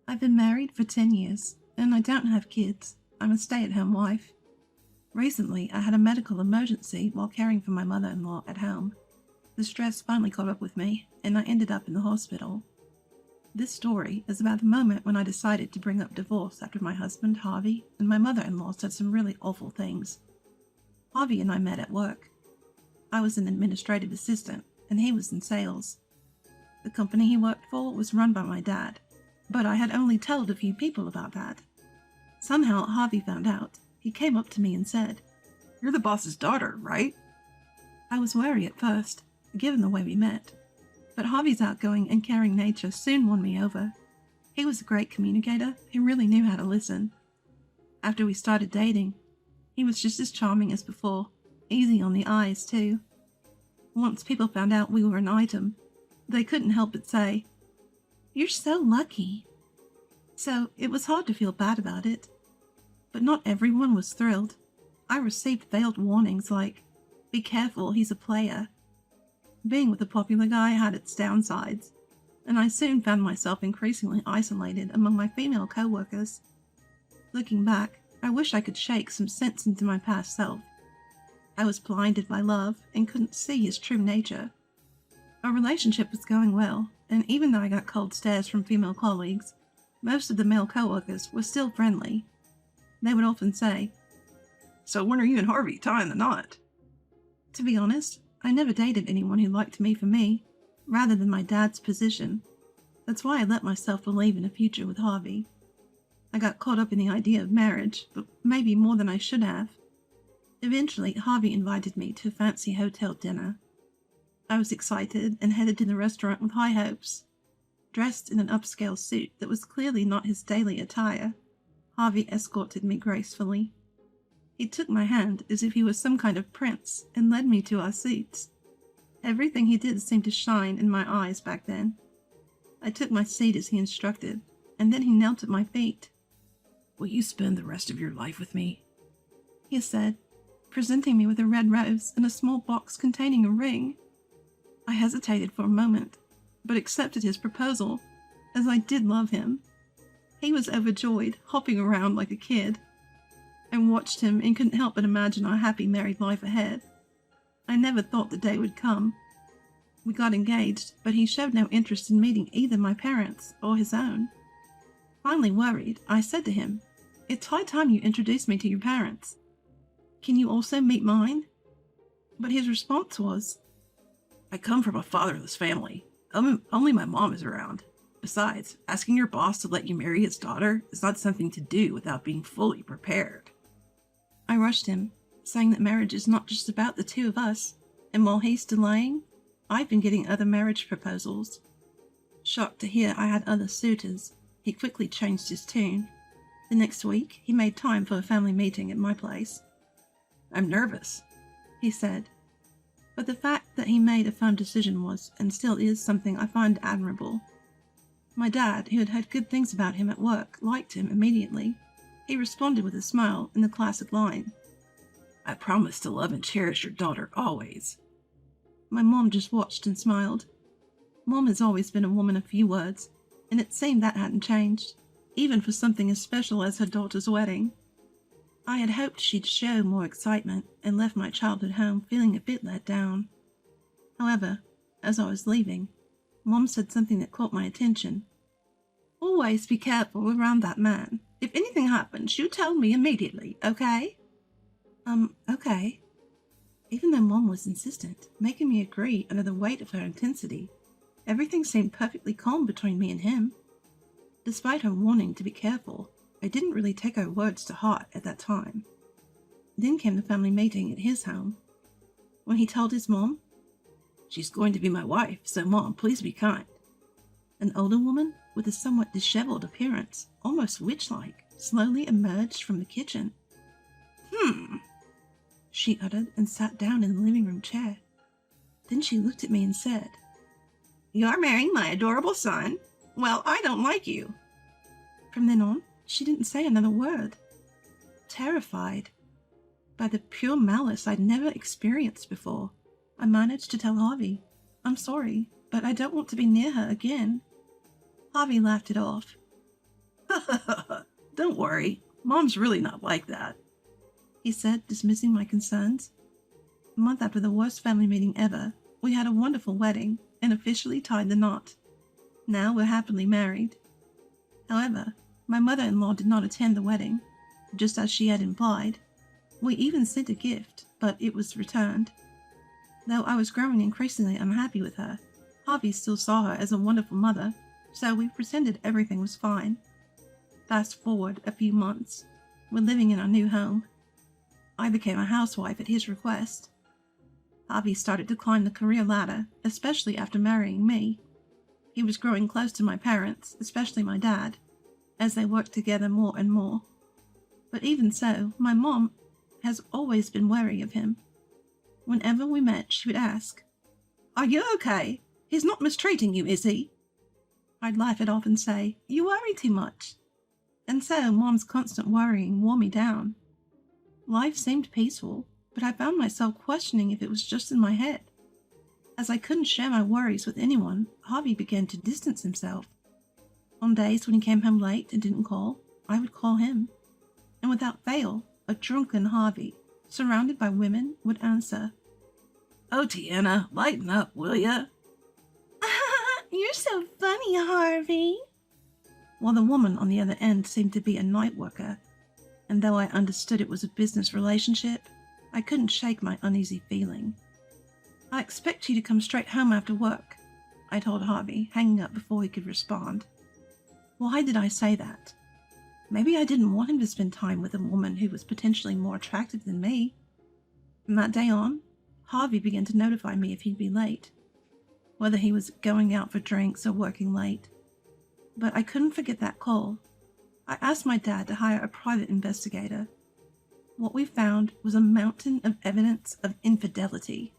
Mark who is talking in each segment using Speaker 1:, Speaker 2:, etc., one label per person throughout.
Speaker 1: I've been married for 10 years, and I don't have kids. I'm a stay-at-home wife. Recently, I had a medical emergency while caring for my mother-in-law at home. The stress finally caught up with me, and I ended up in the hospital. This story is about the moment when I decided to bring up divorce after my husband, Harvey, and my mother-in-law said some really awful things. Harvey and I met at work. I was an administrative assistant, and he was in sales. The company he worked for was run by my dad, but I had only told a few people about that. Somehow Harvey found out. He came up to me and said, "You're the boss's daughter, right?" I was wary at first, given the way we met, but Harvey's outgoing and caring nature soon won me over. He was a great communicator who really knew how to listen. After we started dating, he was just as charming as before, easy on the eyes too. Once people found out we were an item, they couldn't help but say, "You're so lucky." So it was hard to feel bad about it. But not everyone was thrilled. I received veiled warnings like, "Be careful, he's a player." Being with a popular guy had its downsides, and I soon found myself increasingly isolated among my female co-workers. Looking back, I wish I could shake some sense into my past self. I was blinded by love and couldn't see his true nature. Our relationship was going well, and even though I got cold stares from female colleagues, most of the male co-workers were still friendly. They would often say, "So when are you and Harvey tying the knot?" To be honest, I never dated anyone who liked me for me, rather than my dad's position. That's why I let myself believe in a future with Harvey. I got caught up in the idea of marriage, but maybe more than I should have. Eventually, Harvey invited me to a fancy hotel dinner. I was excited and headed to the restaurant with high hopes. Dressed in an upscale suit that was clearly not his daily attire, Harvey escorted me gracefully. He took my hand as if he was some kind of prince and led me to our seats. Everything he did seemed to shine in my eyes back then. I took my seat as he instructed, and then he knelt at my feet. "Will you spend the rest of your life with me?" he said, presenting me with a red rose and a small box containing a ring. I hesitated for a moment, but accepted his proposal, as I did love him. He was overjoyed, hopping around like a kid. I watched him and couldn't help but imagine our happy married life ahead. I never thought the day would come. We got engaged, but he showed no interest in meeting either my parents or his own. Finally worried, I said to him, "It's high time you introduced me to your parents. Can you also meet mine?" But his response was, "I come from a fatherless family. Only my mom is around. Besides, asking your boss to let you marry his daughter is not something to do without being fully prepared." I rushed him, saying that marriage is not just about the two of us, and while he's delaying, I've been getting other marriage proposals. Shocked to hear I had other suitors, he quickly changed his tune. The next week, he made time for a family meeting at my place. "I'm nervous," he said. But the fact that he made a firm decision was, and still is, something I find admirable. My dad, who had heard good things about him at work, liked him immediately. He responded with a smile and the classic line, "I promise to love and cherish your daughter always." My mom just watched and smiled. Mom has always been a woman of few words, and it seemed that hadn't changed, even for something as special as her daughter's wedding. I had hoped she'd show more excitement and left my childhood home feeling a bit let down. However, as I was leaving, Mom said something that caught my attention. "Always be careful around that man. If anything happens, you tell me immediately, okay?" Okay. Even though Mom was insistent, making me agree under the weight of her intensity, everything seemed perfectly calm between me and him. Despite her warning to be careful, I didn't really take her words to heart at that time. Then came the family meeting at his home. When he told his mom, "She's going to be my wife, so Mom, please be kind." An older woman with a somewhat disheveled appearance, almost witch-like, slowly emerged from the kitchen. She uttered and sat down in the living room chair. Then she looked at me and said, "You're marrying my adorable son? Well, I don't like you." From then on, she didn't say another word. Terrified by the pure malice I'd never experienced before, I managed to tell Harvey, "I'm sorry, but I don't want to be near her again." Harvey laughed it off. Don't worry, Mom's really not like that, he said, dismissing my concerns. A month after the worst family meeting ever, we had a wonderful wedding and officially tied the knot. Now we're happily married. However, my mother-in-law did not attend the wedding, just as she had implied. We even sent a gift, but it was returned. Though I was growing increasingly unhappy with her, Harvey still saw her as a wonderful mother, so we pretended everything was fine. Fast forward a few months. We're living in our new home. I became a housewife at his request. Harvey started to climb the career ladder, especially after marrying me. He was growing close to my parents, especially my dad, as they worked together more and more. But even so, my mom has always been wary of him. Whenever we met, she would ask, "Are you okay? He's not mistreating you, is he?" I'd laugh it off and say, "You worry too much." And so Mom's constant worrying wore me down. Life seemed peaceful, but I found myself questioning if it was just in my head. As I couldn't share my worries with anyone, Harvey began to distance himself. On days when he came home late and didn't call, I would call him. And without fail, a drunken Harvey, surrounded by women, would answer, "Oh, Tiana, lighten up, will ya?" "You're so funny, Harvey." While the woman on the other end seemed to be a night worker, and though I understood it was a business relationship, I couldn't shake my uneasy feeling. "I expect you to come straight home after work," I told Harvey, hanging up before he could respond. Why did I say that? Maybe I didn't want him to spend time with a woman who was potentially more attractive than me. From that day on, Harvey began to notify me if he'd be late, whether he was going out for drinks or working late. But I couldn't forget that call. I asked my dad to hire a private investigator. What we found was a mountain of evidence of infidelity.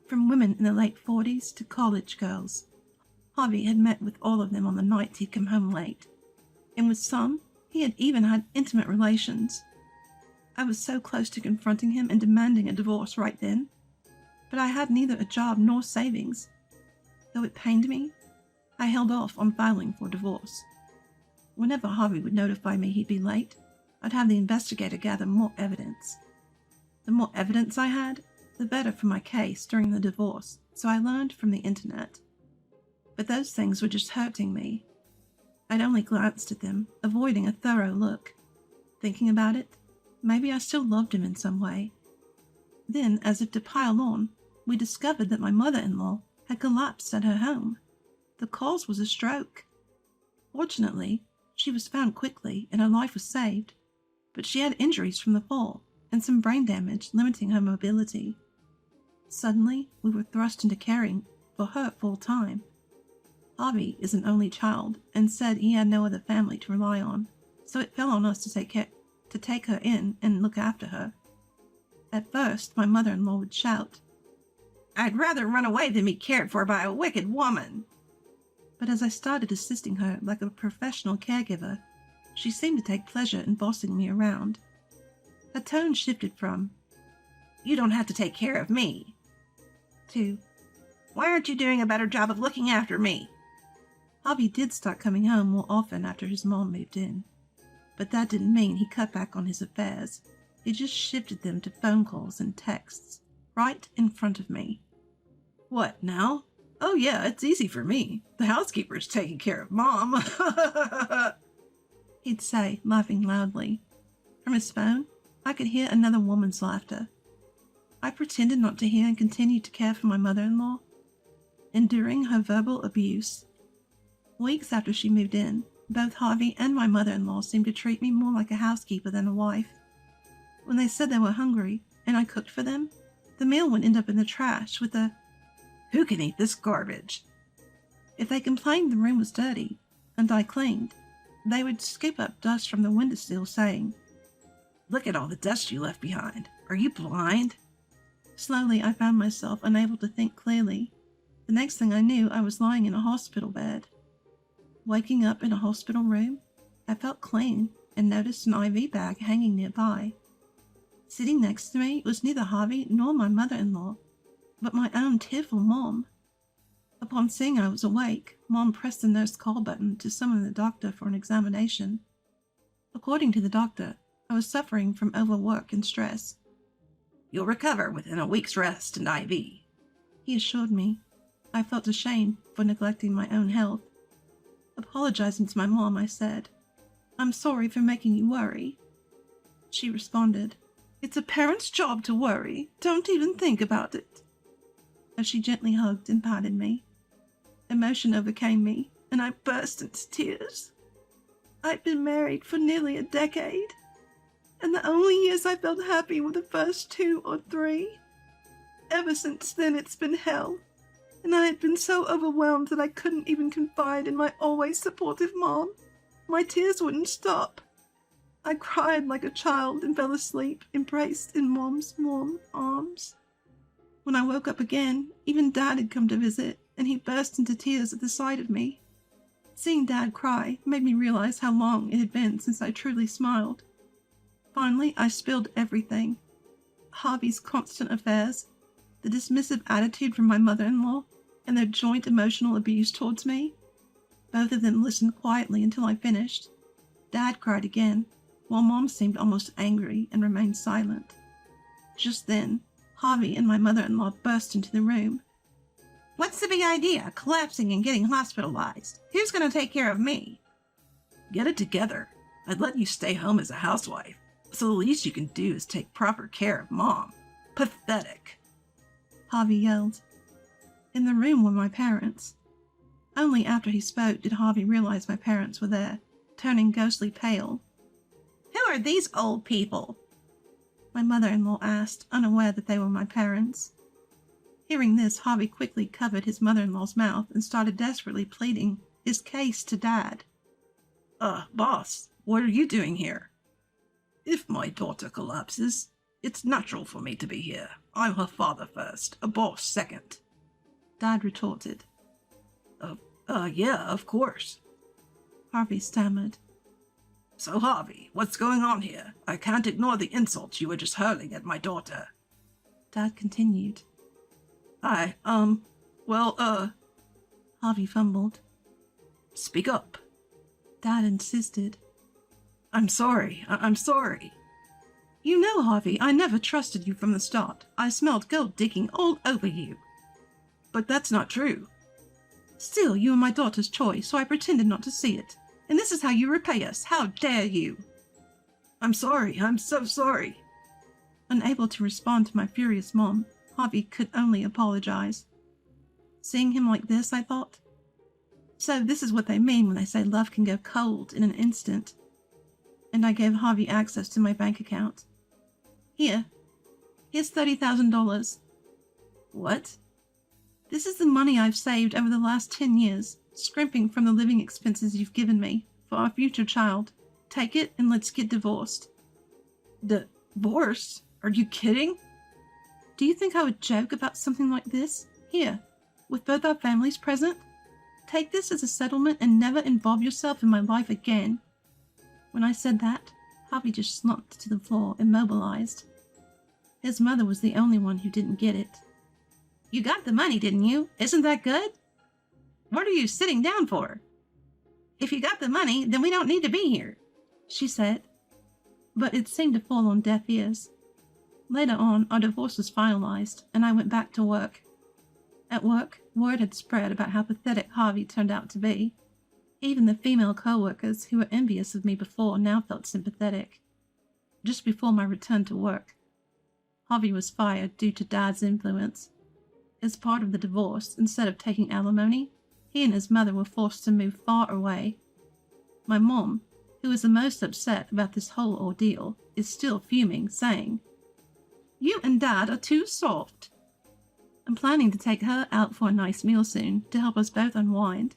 Speaker 1: From women in the late 40s to college girls, Harvey had met with all of them on the nights he'd come home late, and with some, he had even had intimate relations. I was so close to confronting him and demanding a divorce right then, but I had neither a job nor savings. Though it pained me, I held off on filing for divorce. Whenever Harvey would notify me he'd be late, I'd have the investigator gather more evidence. The more evidence I had, the better for my case during the divorce, so I learned from the internet. But those things were just hurting me. I'd only glanced at them, avoiding a thorough look. Thinking about it, maybe I still loved him in some way. Then, as if to pile on, we discovered that my mother-in-law had collapsed at her home. The cause was a stroke. Fortunately, she was found quickly and her life was saved, but she had injuries from the fall and some brain damage limiting her mobility. Suddenly, we were thrust into caring for her full time. Harvey is an only child and said he had no other family to rely on, so it fell on us to take her in and look after her. At first, my mother-in-law would shout, "I'd rather run away than be cared for by a wicked woman." But as I started assisting her like a professional caregiver, she seemed to take pleasure in bossing me around. Her tone shifted from, "You don't have to take care of me," to, "Why aren't you doing a better job of looking after me?" Harvey did start coming home more often after his mom moved in, but that didn't mean he cut back on his affairs. He just shifted them to phone calls and texts, right in front of me. "What now? Oh yeah, it's easy for me. The housekeeper's taking care of Mom." He'd say, laughing loudly. From his phone, I could hear another woman's laughter. I pretended not to hear and continued to care for my mother-in-law, enduring her verbal abuse. Weeks after she moved in, both Harvey and my mother-in-law seemed to treat me more like a housekeeper than a wife. When they said they were hungry and I cooked for them, the meal would end up in the trash with a, "Who can eat this garbage?" If they complained the room was dirty and I cleaned, they would scoop up dust from the windowsill saying, "Look at all the dust you left behind. Are you blind?" Slowly, I found myself unable to think clearly. The next thing I knew, I was lying in a hospital bed. Waking up in a hospital room, I felt clean and noticed an IV bag hanging nearby. Sitting next to me was neither Harvey nor my mother-in-law, but my own tearful mom. Upon seeing I was awake, Mom pressed the nurse call button to summon the doctor for an examination. According to the doctor, I was suffering from overwork and stress.
Speaker 2: "You'll recover within a week's rest and IV,"
Speaker 1: he assured me. I felt ashamed for neglecting my own health. Apologizing to my mom, I said, "I'm sorry for making you worry." She responded, "It's a parent's job to worry. Don't even think about it," as she gently hugged and patted me. Emotion overcame me, and I burst into tears. I'd been married for nearly a decade, and the only years I felt happy were the first 2 or 3. Ever since then, it's been hell, and I had been so overwhelmed that I couldn't even confide in my always supportive mom. My tears wouldn't stop. I cried like a child and fell asleep, embraced in Mom's warm arms. When I woke up again, even Dad had come to visit, and he burst into tears at the sight of me. Seeing Dad cry made me realize how long it had been since I truly smiled. Finally, I spilled everything. Harvey's constant affairs, the dismissive attitude from my mother-in-law, and their joint emotional abuse towards me. Both of them listened quietly until I finished. Dad cried again, while Mom seemed almost angry and remained silent. Just then, Harvey and my mother-in-law burst into the room.
Speaker 2: "What's the big idea? Collapsing and getting hospitalized? Who's going to take care of me?" "Get it together. I'd let you stay home as a housewife, so the least you can do is take proper care of Mom. Pathetic,"
Speaker 1: Harvey yelled. In the room were my parents. Only after he spoke did Harvey realize my parents were there, turning ghostly pale.
Speaker 2: "Who are these old people?"
Speaker 1: my mother-in-law asked, unaware that they were my parents. Hearing this, Harvey quickly covered his mother-in-law's mouth and started desperately pleading his case to Dad.
Speaker 2: Boss, what are you doing here?" "If my daughter collapses, it's natural for me to be here. I'm her father first, a boss second,"
Speaker 1: Dad retorted.
Speaker 2: Yeah, of course,"
Speaker 1: Harvey stammered.
Speaker 2: "So, Harvey, what's going on here? I can't ignore the insults you were just hurling at my daughter."
Speaker 1: Dad continued. Harvey fumbled.
Speaker 2: "Speak up."
Speaker 1: Dad insisted.
Speaker 2: I'm sorry.
Speaker 1: You know, Harvey, I never trusted you from the start. I smelled gold digging all over you."
Speaker 2: "But that's not true."
Speaker 1: "Still, you were my daughter's choice, so I pretended not to see it. And this is how you repay us. How dare you?"
Speaker 2: "I'm sorry. I'm so sorry."
Speaker 1: Unable to respond to my furious mom, Harvey could only apologize. Seeing him like this, I thought. So this is what they mean when they say love can go cold in an instant. And I gave Harvey access to my bank account. Here's $30,000.
Speaker 2: "What?"
Speaker 1: "This is the money I've saved over the last 10 years, scrimping from the living expenses you've given me for our future child. Take it and let's get divorced."
Speaker 2: "Divorce? Are you kidding?"
Speaker 1: Do you think I would joke about something like this? Here, with both our families present? Take this as a settlement and never involve yourself in my life again." When I said that, Harvey just slumped to the floor, immobilized. His mother was the only one who didn't get it.
Speaker 2: "You got the money, didn't you? Isn't that good? What are you sitting down for? If you got the money, then we don't need to be here,"
Speaker 1: she said. But it seemed to fall on deaf ears. Later on, our divorce was finalized, and I went back to work. At work, word had spread about how pathetic Harvey turned out to be. Even the female co-workers who were envious of me before now felt sympathetic. Just before my return to work, Harvey was fired due to Dad's influence. As part of the divorce, instead of taking alimony, he and his mother were forced to move far away. My mom, who is the most upset about this whole ordeal, is still fuming, saying, "You and Dad are too soft." I'm planning to take her out for a nice meal soon to help us both unwind.